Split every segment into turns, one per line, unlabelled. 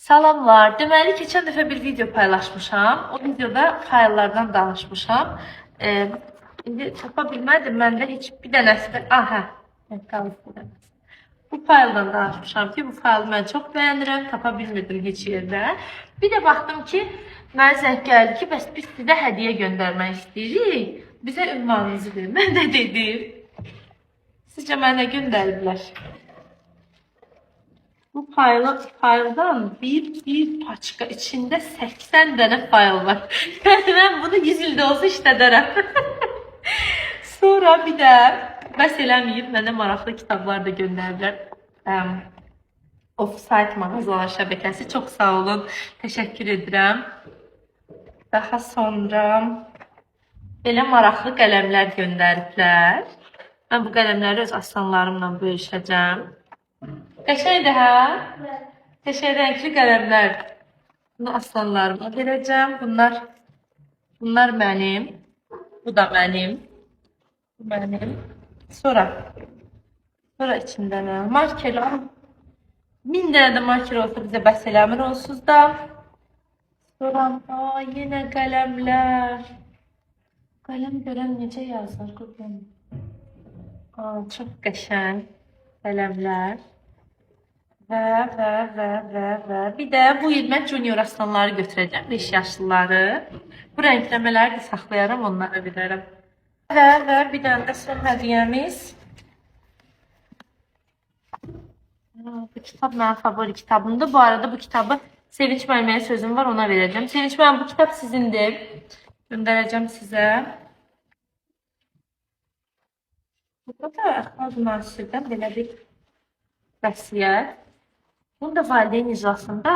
Salamlar. Deməli, keçən dəfə bir video paylaşmışam. O videoda fayllardan danışmışam. İndi tapa bilmədim. Məndə heç bir dənəsi... Aha, bu fayldan danışmışam ki, bu faylı mən çox bəyənirəm. Tapa bilmirdim heç yerdə. Bir də baxdım ki, mənə zəng gəldi ki, bəs biz sizə hədiyyə göndərmək istəyirik. Bizə ünvanınızı verin. Mən də dedim. Sizcə mənə göndəriblər? Bu fayldan bir paçka içinde 80 tane fayl var. Yani ben bunu 100 ildə olsa işlədərəm. Sonra bir də bəs eləməyib, mənə maraqlı kitablar da göndərdilər. Offsite mağazalar şəbəkəsi. Çox sağ olun. Təşəkkür edirəm. Daha sonra belə maraqlı qələmlər göndəriblər. Mən bu qələmləri öz aslanlarımla bölüşəcəm. Qəşəngdir, hə? Qəşəng renkli qələmlər. Bunu aslanlarıma verəcəm. Bunlar mənim. Bu da mənim. Bu mənim. Sonra içində nə? Markerlər. 1000 dənə də marker olsa bizə bəs eləmir onsuz da. Sonra yenə qələmlər. Qələm görəm necə yazır? Çox qəşəng qələmlər. Və bir də bu il mən junior aslanları götürəcəm, 5 yaşlıları. Bu rəngləmələri də saxlayaram, onlara verərəm. Və bir dənə də son hədiyyəmiz. Bu kitab mənim favori kitabımdır. Bu arada bu kitabı Sevinç müəlliməyə sözüm var, ona verəcəm. Sevinç müəllim, bu kitab sizindir. Göndərəcəm sizə. Burada da əxlaq müasirdən belə bir vəsiyyət. Bunu da valideyn iclasında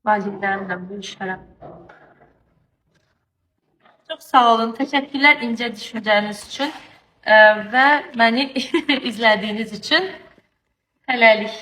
valideynlərimlə bölüşərəm. Çox sağ olun, təşəkkürlər incə düşüncəniz üçün və məni izlədiyiniz üçün. Hələlik.